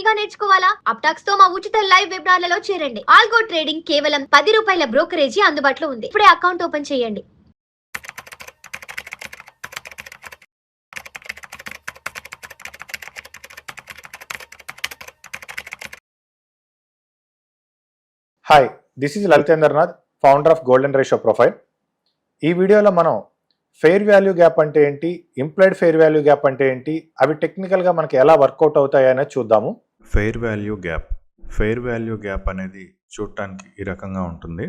ఫ్రీగా నేర్చుకోవాలా? అప్టాక్స్ తో మా ఉచిత లైవ్ వెబినార్లలో చేరండి. ఆల్గో ట్రేడింగ్ కేవలం 10 రూపాయల బ్రోకరేజీ అందుబాటులో ఉంది. ఇప్పుడే అకౌంట్ ఓపెన్ చేయండి. Hi, this is Lalitendranath, founder of Golden ratio Profile. ఈ వీడియోలో మనం ఫెయిర్ వాల్యూ గ్యాప్ అంటే ఏంటి, ఇంప్లాయిడ్ ఫెయిర్ వాల్యూ గ్యాప్ అంటే ఏంటి, అవి టెక్నికల్గా మనకి ఎలా వర్కౌట్ అవుతాయి అనేది చూద్దాము. ఫెయిర్ వాల్యూ గ్యాప్ అనేది చూడటానికి ఈ రకంగా ఉంటుంది.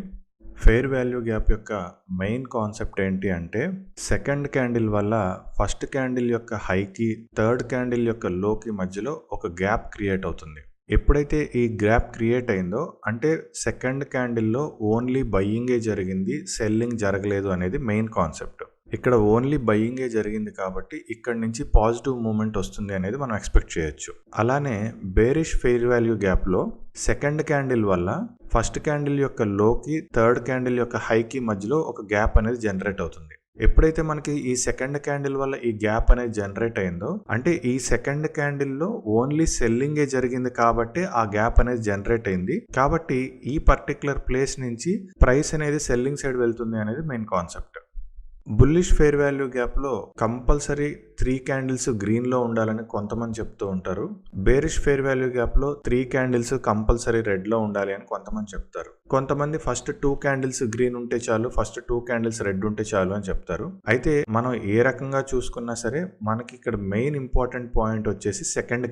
ఫెయిర్ వాల్యూ గ్యాప్ యొక్క మెయిన్ కాన్సెప్ట్ ఏంటి అంటే, సెకండ్ క్యాండిల్ వల్ల ఫస్ట్ క్యాండిల్ యొక్క హైకి థర్డ్ క్యాండిల్ యొక్క లోకి మధ్యలో ఒక గ్యాప్ క్రియేట్ అవుతుంది. ఎప్పుడైతే ఈ గ్యాప్ క్రియేట్ అయిందో అంటే సెకండ్ క్యాండిల్లో ఓన్లీ బయ్యింగే జరిగింది, సెల్లింగ్ జరగలేదు అనేది మెయిన్ కాన్సెప్ట్. ఇక్కడ ఓన్లీ బయ్యింగే జరిగింది కాబట్టి ఇక్కడ నుంచి పాజిటివ్ మూమెంట్ వస్తుంది అనేది మనం ఎక్స్పెక్ట్ చేయొచ్చు. అలానే బేరిష్ ఫెయిర్ వాల్యూ గ్యాప్లో సెకండ్ క్యాండిల్ వల్ల ఫస్ట్ క్యాండిల్ యొక్క లోకి థర్డ్ క్యాండిల్ యొక్క హైకి మధ్యలో ఒక గ్యాప్ అనేది జనరేట్ అవుతుంది. ఎప్పుడైతే మనకి ఈ సెకండ్ క్యాండిల్ వల్ల ఈ గ్యాప్ అనేది జనరేట్ అయిందో అంటే ఈ సెకండ్ క్యాండిల్లో ఓన్లీ సెల్లింగే జరిగింది కాబట్టి ఆ గ్యాప్ అనేది జనరేట్ అయింది. కాబట్టి ఈ పర్టికులర్ ప్లేస్ నుంచి ప్రైస్ అనేది సెల్లింగ్ సైడ్ వెళ్తుంది అనేది main concept. Bullish fair value గ్యాప్లో కంపల్సరీ 3 క్యాండిల్స్ గ్రీన్లో ఉండాలని కొంతమంది చెప్తూ ఉంటారు. బేరిష్ ఫెయిర్ వాల్యూ గ్యాప్లో 3 క్యాండిల్స్ కంపల్సరీ రెడ్లో ఉండాలి అని కొంతమంది చెప్తారు. కొంతమంది ఫస్ట్ 2 క్యాండిల్స్ గ్రీన్ ఉంటే చాలు, ఫస్ట్ 2 క్యాండిల్స్ రెడ్ ఉంటే చాలు అని చెప్తారు. అయితే మనం ఏ రకంగా చూసుకున్నా సరే మనకి ఇక్కడ మెయిన్ ఇంపార్టెంట్ పాయింట్ వచ్చేసి సెకండ్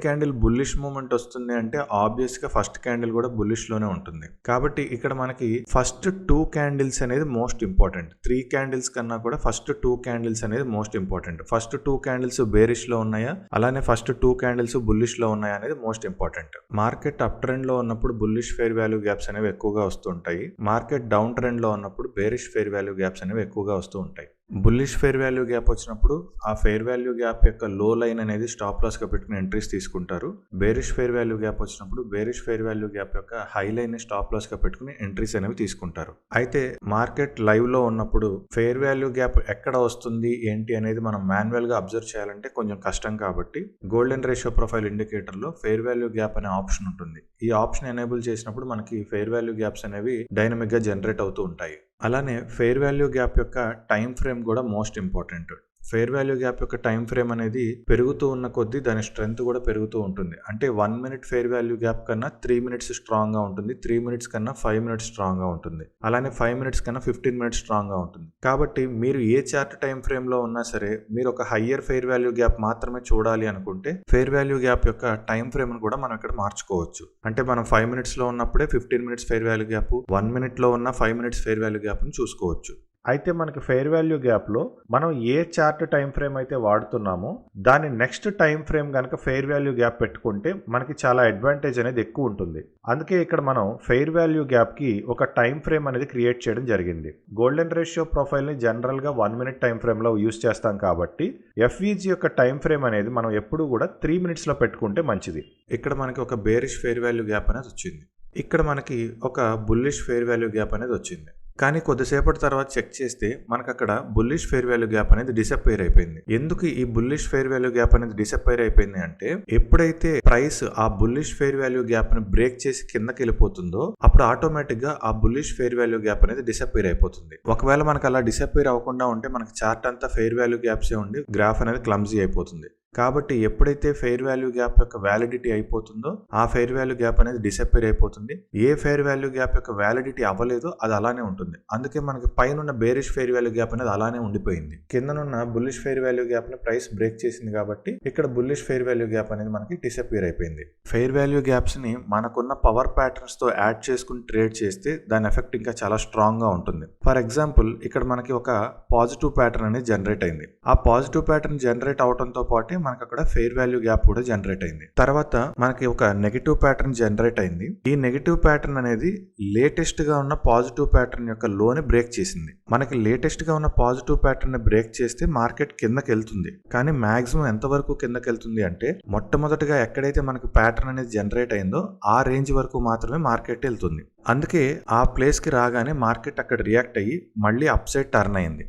క్యాండిల్ బుల్లిష్ మూమెంట్ వస్తుంది అంటే ఆబ్వియస్ గా ఫస్ట్ క్యాండిల్ కూడా బుల్లిష్ లోనే ఉంటుంది. కాబట్టి ఇక్కడ మనకి ఫస్ట్ 2 క్యాండిల్స్ అనేది మోస్ట్ ఇంపార్టెంట్. 3 క్యాండిల్స్ కన్నా కూడా ఫస్ట్ 2 క్యాండిల్స్ అనేది most important. First 2 candles bearish లో ఉన్నాయా, అలానే ఫస్ట్ 2 క్యాండిల్స్ బుల్లిష్ లో ఉన్నాయా అనేది most important. Market up trend లో ఉన్నప్పుడు బుల్లిష్ ఫెయిర్ వాల్యూ గ్యాప్స్ అనేవి ఎక్కువగా వస్తుంటాయి. మార్కెట్ డౌన్ ట్రెండ్ లో ఉన్నప్పుడు బేరిష్ ఫెయిర్ వాల్యూ గ్యాప్స్ అనేవి ఎక్కువగా వస్తూ ఉంటాయి. బుల్లిష్ ఫెయిర్ వాల్యూ గ్యాప్ వచ్చినప్పుడు ఆ ఫెయిర్ వాల్యూ గ్యాప్ యొక్క లో లైన్ అనేది స్టాప్ లాస్ గా పెట్టుకుని ఎంట్రీస్ తీసుకుంటారు. బేరిష్ ఫెయిర్ వాల్యూ గ్యాప్ వచ్చినప్పుడు బేరిష్ ఫెయిర్ వాల్యూ గ్యాప్ యొక్క హై లైన్ ని స్టాప్ లాస్ గా పెట్టుకుని ఎంట్రీస్ అనేవి తీసుకుంటారు. అయితే మార్కెట్ లైవ్ లో ఉన్నప్పుడు ఫెయిర్ వాల్యూ గ్యాప్ ఎక్కడ వస్తుంది ఏంటి అనేది మనం మాన్యువల్ గా అబ్జర్వ్ చేయాలంటే కొంచెం కష్టం. కాబట్టి గోల్డెన్ రేషియో ప్రొఫైల్ ఇండికేటర్ లో ఫెయిర్ వాల్యూ గ్యాప్ అనే ఆప్షన్ ఉంటుంది. ఈ ఆప్షన్ ఎనేబుల్ చేసినప్పుడు మనకి ఫెయిర్ వాల్యూ గ్యాప్స్ అనేవి డైనమిక్ గా జనరేట్ అవుతూ ఉంటాయి. అలానే ఫెయిర్ వాల్యూ గ్యాప్ యొక్క టైం ఫ్రేమ్ కూడా most important. Fair value gap యొక్క టైం ఫ్రేమ్ అనేది పెరుగుతూ ఉన్న కొద్దీ దాని స్ట్రెంత్ కూడా పెరుగుతూ ఉంటుంది. అంటే 1 మినిట్ ఫెయిర్ వాల్యూ గ్యాప్ కన్నా 3 మినిట్స్ స్ట్రాంగ్ గా ఉంటుంది, 3 మినిట్స్ కన్నా 5 మినిట్స్ స్ట్రాంగ్ గా ఉంటుంది, అలానే 5 మినిట్స్ కన్నా 15 మినిట్స్ స్ట్రాంగ్ గా ఉంటుంది. కాబట్టి మీరు ఏ చార్ట్ టైం ఫ్రేమ్ లో ఉన్నా సరే మీరు ఒక హయ్యర్ ఫెయిర్ వాల్యూ గ్యాప్ మాత్రమే చూడాలి అనుకుంటే ఫెయిర్ వాల్యూ గ్యాప్ యొక్క టైం ఫ్రేమ్ ను కూడా మనం ఇక్కడ మార్చుకోవచ్చు. అంటే మనం 5 మినిట్స్ లో ఉన్నప్పుడే 15 minutes fair value gap, 1 minute లో ఉన్న 5 మినిట్స్ ఫెయిర్ వాల్యూ గ్యాప్ ని చూసుకోవచ్చు. అయితే మనకి ఫెయిర్ వాల్యూ గ్యాప్లో మనం ఏ చార్ట్ టైం ఫ్రేమ్ అయితే వాడుతున్నామో దాని నెక్స్ట్ టైం ఫ్రేమ్ కనుక ఫెయిర్ వాల్యూ గ్యాప్ పెట్టుకుంటే మనకి చాలా అడ్వాంటేజ్ అనేది ఎక్కువ ఉంటుంది. అందుకే ఇక్కడ మనం ఫెయిర్ వాల్యూ గ్యాప్కి ఒక టైం ఫ్రేమ్ అనేది క్రియేట్ చేయడం జరిగింది. గోల్డెన్ రేషియో ప్రొఫైల్ని జనరల్గా 1 మినిట్ టైం ఫ్రేమ్లో యూస్ చేస్తాం కాబట్టి FVG యొక్క టైం ఫ్రేమ్ అనేది మనం ఎప్పుడు కూడా 3 మినిట్స్లో పెట్టుకుంటే మంచిది. ఇక్కడ మనకి ఒక బేరిష్ ఫెయిర్ వాల్యూ గ్యాప్ అనేది వచ్చింది, ఇక్కడ మనకి ఒక బుల్లిష్ ఫెయిర్ వాల్యూ గ్యాప్ అనేది వచ్చింది. కానీ కొద్దిసేపటి తర్వాత చెక్ చేస్తే మనకు అక్కడ బుల్లిష్ ఫెయిర్ వాల్యూ గ్యాప్ అనేది డిసప్పైర్ అయిపోయింది. ఎందుకు ఈ బుల్లిష్ ఫెయిర్ వాల్యూ గ్యాప్ అనేది డిసప్పైర్ అయిపోయింది అంటే, ఎప్పుడైతే ప్రైస్ ఆ బుల్లిష్ ఫెయిర్ వాల్యూ గ్యాప్ ని బ్రేక్ చేసి కిందకి వెళ్ళిపోతుందో అప్పుడు ఆటోమేటిక్ గా ఆ బుల్లిష్ ఫెయిర్ వాల్యూ గ్యాప్ అనేది డిసప్పైర్ అయిపోతుంది. ఒకవేళ మనకు అలా డిసప్పైర్ అవ్వకుండా ఉంటే మనకి చార్ట్ అంతా ఫెయిర్ వాల్యూ గ్యాప్సే ఉండి గ్రాఫ్ అనేది క్లమ్జీ అయిపోతుంది. కాబట్టి ఎప్పుడైతే ఫెయిర్ వాల్యూ గ్యాప్ యొక్క వ్యాలిడిటీ అయిపోతుందో ఆ ఫెయిర్ వాల్యూ గ్యాప్ అనేది డిసప్పైర్ అయిపోతుంది. ఏ ఫెయిర్ వాల్యూ గ్యాప్ యొక్క వ్యాలిడిటీ అవ్వలేదో అది అలానే ఉంటుంది. అందుకే మనకి పైన బేరిష్ ఫెయిర్ వాల్యూ గ్యాప్ అనేది అలానే ఉండిపోయింది. కిందనున్న బుల్లిష్ ఫెయిర్ వాల్యూ గ్యాప్ ని ప్రైస్ బ్రేక్ చేసింది కాబట్టి ఇక్కడ బుల్లిష్ ఫెయిర్ వాల్యూ గ్యాప్ అనేది మనకి డిసప్పైర్ అయిపోయింది. ఫెయిర్ వాల్యూ గ్యాప్స్ ని మనకున్న పవర్ ప్యాటర్న్స్ తో యాడ్ చేసుకుని ట్రేడ్ చేస్తే దాని ఎఫెక్ట్ ఇంకా చాలా స్ట్రాంగ్ గా ఉంటుంది. ఫర్ ఎగ్జాంపుల్ ఇక్కడ మనకి ఒక పాజిటివ్ ప్యాటర్న్ అనేది జనరేట్ అయింది. ఆ పాజిటివ్ ప్యాటర్న్ జనరేట్ అవడంతో పాటు మనకి అక్కడ ఫెయిర్ వాల్యూ గ్యాప్ కూడా జనరేట్ అయింది. తర్వాత మనకి ఒక నెగటివ్ ప్యాటర్న్ జనరేట్ అయింది. ఈ నెగటివ్ ప్యాటర్న్ అనేది లేటెస్ట్ గా ఉన్న పాజిటివ్ ప్యాటర్న్ యొక్క లోని బ్రేక్ చేసింది. మనకి లేటెస్ట్ గా ఉన్న పాజిటివ్ ప్యాటర్న్ ని బ్రేక్ చేస్తే మార్కెట్ కిందకి వెళ్తుంది. కానీ మాక్సిమం ఎంత వరకు కిందకి వెళ్తుంది అంటే మొట్టమొదటిగా ఎక్కడైతే మనకి ప్యాటర్న్ అనేది జనరేట్ అయిందో ఆ రేంజ్ వరకు మాత్రమే మార్కెట్ వెళ్తుంది. అందుకే ఆ ప్లేస్ కి రాగానే మార్కెట్ అక్కడ రియాక్ట్ అయ్యి మళ్ళీ అప్ సైడ్ టర్న్ అయింది.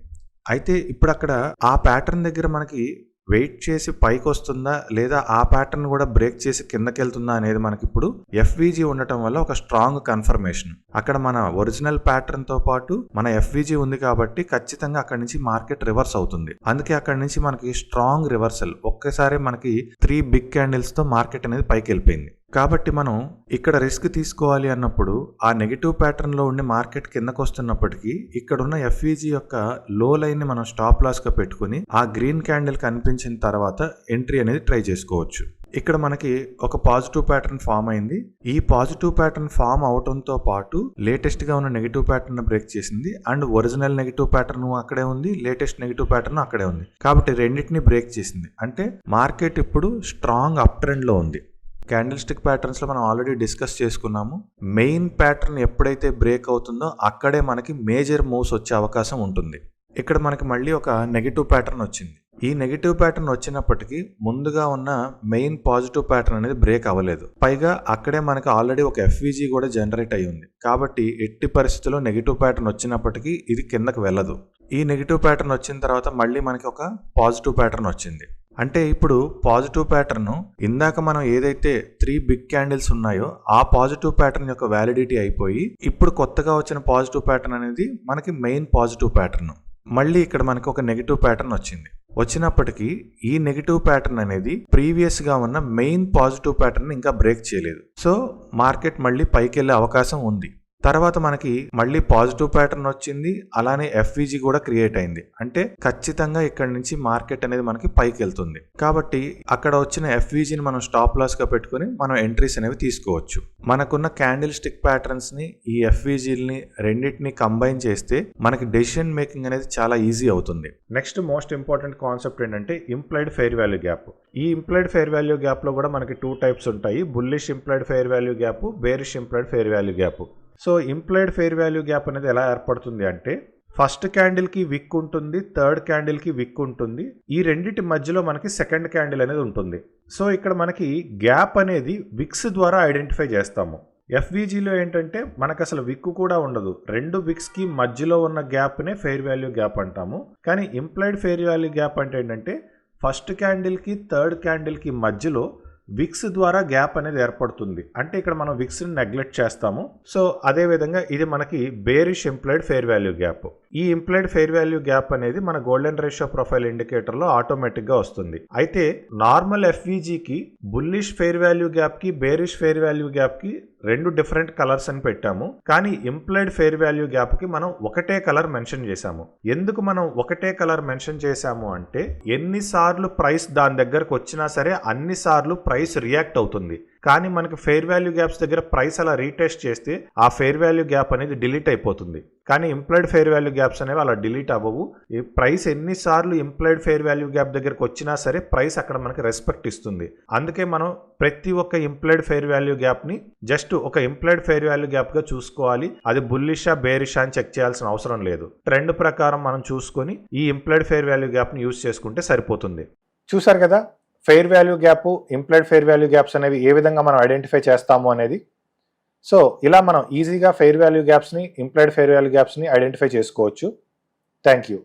అయితే ఇప్పుడు అక్కడ ఆ ప్యాటర్న్ దగ్గర మనకి వెయిట్ చేసి పైకి వస్తుందా లేదా ఆ ప్యాటర్న్ కూడా బ్రేక్ చేసి కిందకి వెళ్తుందా అనేది మనకి ఇప్పుడు ఎఫ్విజీ ఉండటం వల్ల ఒక స్ట్రాంగ్ కన్ఫర్మేషన్. అక్కడ మన ఒరిజినల్ ప్యాటర్న్ తో పాటు మన ఎఫ్విజీ ఉంది కాబట్టి ఖచ్చితంగా అక్కడ నుంచి మార్కెట్ రివర్స్ అవుతుంది. అందుకే అక్కడ నుంచి మనకి స్ట్రాంగ్ రివర్సల్, ఒక్కసారి మనకి 3 బిగ్ క్యాండిల్స్ తో మార్కెట్ అనేది పైకి వెళ్ళిపోయింది. కాబట్టి మనం ఇక్కడ రిస్క్ తీసుకోవాలి అన్నప్పుడు ఆ నెగిటివ్ ప్యాటర్న్ లో ఉండి మార్కెట్ కిందకు వస్తున్నప్పటికీ ఇక్కడున్న ఎఫ్విజీ యొక్క లో లైన్ ని మనం స్టాప్ లాస్ గా పెట్టుకుని ఆ గ్రీన్ క్యాండిల్ కనిపించిన తర్వాత ఎంట్రీ అనేది ట్రై చేసుకోవచ్చు. ఇక్కడ మనకి ఒక పాజిటివ్ ప్యాటర్న్ ఫామ్ అయింది. ఈ పాజిటివ్ ప్యాటర్న్ ఫామ్ అవడంతో పాటు లేటెస్ట్ గా ఉన్న నెగిటివ్ ప్యాటర్న్ బ్రేక్ చేసింది అండ్ ఒరిజినల్ నెగిటివ్ ప్యాటర్న్ అక్కడే ఉంది, లేటెస్ట్ నెగిటివ్ ప్యాటర్న్ అక్కడే ఉంది. కాబట్టి రెండింటిని బ్రేక్ చేసింది. అంటే మార్కెట్ ఇప్పుడు స్ట్రాంగ్ అప్ ట్రెండ్ లో ఉంది. క్యాండిల్ స్టిక్ ప్యాటర్న్స్ లో మనం ఆల్రెడీ డిస్కస్ చేసుకున్నాము. మెయిన్ ప్యాటర్న్ ఎప్పుడైతే బ్రేక్ అవుతుందో అక్కడే మనకి మేజర్ మూవ్స్ వచ్చే అవకాశం ఉంటుంది. ఇక్కడ మనకి మళ్ళీ ఒక నెగిటివ్ ప్యాటర్న్ వచ్చింది. ఈ నెగిటివ్ ప్యాటర్న్ వచ్చినప్పటికీ ముందుగా ఉన్న మెయిన్ పాజిటివ్ ప్యాటర్న్ అనేది బ్రేక్ అవ్వలేదు. పైగా అక్కడే మనకి ఆల్రెడీ ఒక ఎఫ్విజీ కూడా జనరేట్ అయ్యి ఉంది. కాబట్టి ఎట్టి పరిస్థితుల్లో నెగిటివ్ ప్యాటర్న్ వచ్చినప్పటికీ ఇది కిందకు వెళ్ళదు. ఈ నెగిటివ్ ప్యాటర్న్ వచ్చిన తర్వాత మళ్ళీ మనకి ఒక పాజిటివ్ ప్యాటర్న్ వచ్చింది. అంటే ఇప్పుడు పాజిటివ్ ప్యాటర్న్ ఇందాక మనం ఏదైతే 3 బిగ్ క్యాండిల్స్ ఉన్నాయో ఆ పాజిటివ్ ప్యాటర్న్ యొక్క వ్యాలిడిటీ అయిపోయి ఇప్పుడు కొత్తగా వచ్చిన పాజిటివ్ ప్యాటర్న్ అనేది మనకి మెయిన్ పాజిటివ్ ప్యాటర్న్. మళ్ళీ ఇక్కడ మనకి ఒక నెగిటివ్ ప్యాటర్న్ వచ్చినప్పటికీ ఈ నెగిటివ్ ప్యాటర్న్ అనేది ప్రీవియస్ గా ఉన్న మెయిన్ పాజిటివ్ ప్యాటర్న్ ఇంకా బ్రేక్ చేయలేదు. సో మార్కెట్ మళ్ళీ పైకి వెళ్ళే అవకాశం ఉంది. తర్వాత మనకి మళ్ళీ పాజిటివ్ ప్యాటర్న్ వచ్చింది, అలానే ఎఫ్విజీ కూడా క్రియేట్ అయింది. అంటే ఖచ్చితంగా ఇక్కడ నుంచి మార్కెట్ అనేది మనకి పైకి వెళ్తుంది. కాబట్టి అక్కడ వచ్చిన ఎఫ్విజీని మనం స్టాప్ లాస్ గా పెట్టుకుని మనం ఎంట్రీస్ అనేవి తీసుకోవచ్చు. మనకున్న క్యాండిల్ స్టిక్ ప్యాటర్న్స్ ని ఈ ఎఫ్విజీని రెండింటిని కంబైన్ చేస్తే మనకి డెసిషన్ మేకింగ్ అనేది చాలా ఈజీ అవుతుంది. నెక్స్ట్ మోస్ట్ ఇంపార్టెంట్ కాన్సెప్ట్ ఏంటంటే ఇంప్లైడ్ ఫెయిర్ వాల్యూ గ్యాప్. ఈ ఇంప్లైడ్ ఫెయిర్ వాల్యూ గ్యాప్ లో కూడా మనకి 2 టైప్స్ ఉంటాయి. Bullish implied fair value gap, bearish implied fair value gap. So implied fair value gap అనేది ఎలా ఏర్పడుతుంది అంటే ఫస్ట్ క్యాండిల్కి విక్ ఉంటుంది, థర్డ్ క్యాండిల్కి విక్ ఉంటుంది. ఈ రెండింటి మధ్యలో మనకి సెకండ్ క్యాండిల్ అనేది ఉంటుంది. సో ఇక్కడ మనకి గ్యాప్ అనేది విక్స్ ద్వారా ఐడెంటిఫై చేస్తాము. ఎఫ్విజీలో ఏంటంటే మనకు అసలు విక్ కూడా ఉండదు. 2 విక్స్కి మధ్యలో ఉన్న గ్యాప్నే ఫెయిర్ వాల్యూ గ్యాప్ అంటాము. కానీ ఇంప్లైడ్ ఫెయిర్ వాల్యూ గ్యాప్ అంటే ఏంటంటే ఫస్ట్ క్యాండిల్కి థర్డ్ క్యాండిల్కి మధ్యలో విక్స్ ద్వారా గ్యాప్ అనేది ఏర్పడుతుంది. అంటే ఇక్కడ మనం విక్స్ని నెగ్లెక్ట్ చేస్తాము. సో అదే విధంగా ఇది మనకి bearish implied fair value gap. ఈ ఇంప్లైడ్ ఫెయిర్ వాల్యూ గ్యాప్ అనేది మన గోల్డెన్ రేషియో ప్రొఫైల్ ఇండికేటర్ లో ఆటోమేటిక్ గా వస్తుంది. అయితే నార్మల్ ఎఫ్విజీకి బుల్లిష్ ఫెయిర్ వాల్యూ గ్యాప్ కి బేరిష్ ఫెయిర్ వాల్యూ గ్యాప్ కి 2 డిఫరెంట్ కలర్స్ అని పెట్టాము. కానీ ఇంప్లైడ్ ఫెయిర్ వాల్యూ గ్యాప్ కి మనం ఒకటే కలర్ మెన్షన్ చేశాము. ఎందుకు మనం ఒకటే కలర్ మెన్షన్ చేశాము అంటే ఎన్నిసార్లు ప్రైస్ దాని దగ్గరకు వచ్చినా సరే అన్నిసార్లు ప్రైస్ రియాక్ట్ అవుతుంది. కానీ మనకి ఫెయిర్ వాల్యూ గ్యాప్స్ దగ్గర ప్రైస్ అలా రీటెస్ట్ చేస్తే ఆ ఫెయిర్ వాల్యూ గ్యాప్ అనేది డిలీట్ అయిపోతుంది. కానీ ఇంప్లైడ్ ఫెయిర్ వాల్యూ గ్యాప్స్ అనేవి అలా డిలీట్ అవ్వవు. ఈ ప్రైస్ ఎన్నిసార్లు ఇంప్లైడ్ ఫెయిర్ వాల్యూ గ్యాప్ దగ్గరకు వచ్చినా సరే ప్రైస్ అక్కడ మనకి రెస్పెక్ట్ ఇస్తుంది. అందుకే మనం ప్రతి ఒక్క ఇంప్లైడ్ ఫెయిర్ వాల్యూ గ్యాప్ని జస్ట్ ఒక ఇంప్లైడ్ ఫెయిర్ వాల్యూ గ్యాప్గా చూసుకోవాలి. అది బుల్లిషా బేరిషా అని చెక్ చేయాల్సిన అవసరం లేదు. ట్రెండ్ ప్రకారం మనం చూసుకొని ఈ ఇంప్లైడ్ ఫెయిర్ వాల్యూ గ్యాప్ని యూజ్ చేసుకుంటే సరిపోతుంది. చూసారు కదా fair value gap, implied fair value gaps అనేవి ఏ విధంగా మనం ఐడెంటిఫై చేస్తాము అనేది. సో ఇలా మనం ఈజీగా ఫెయిర్ వాల్యూ గ్యాప్స్ని, ఇంప్లైడ్ ఫెయిర్ వాల్యూ గ్యాప్స్ని ఐడెంటిఫై చేసుకోవచ్చు. Thank you.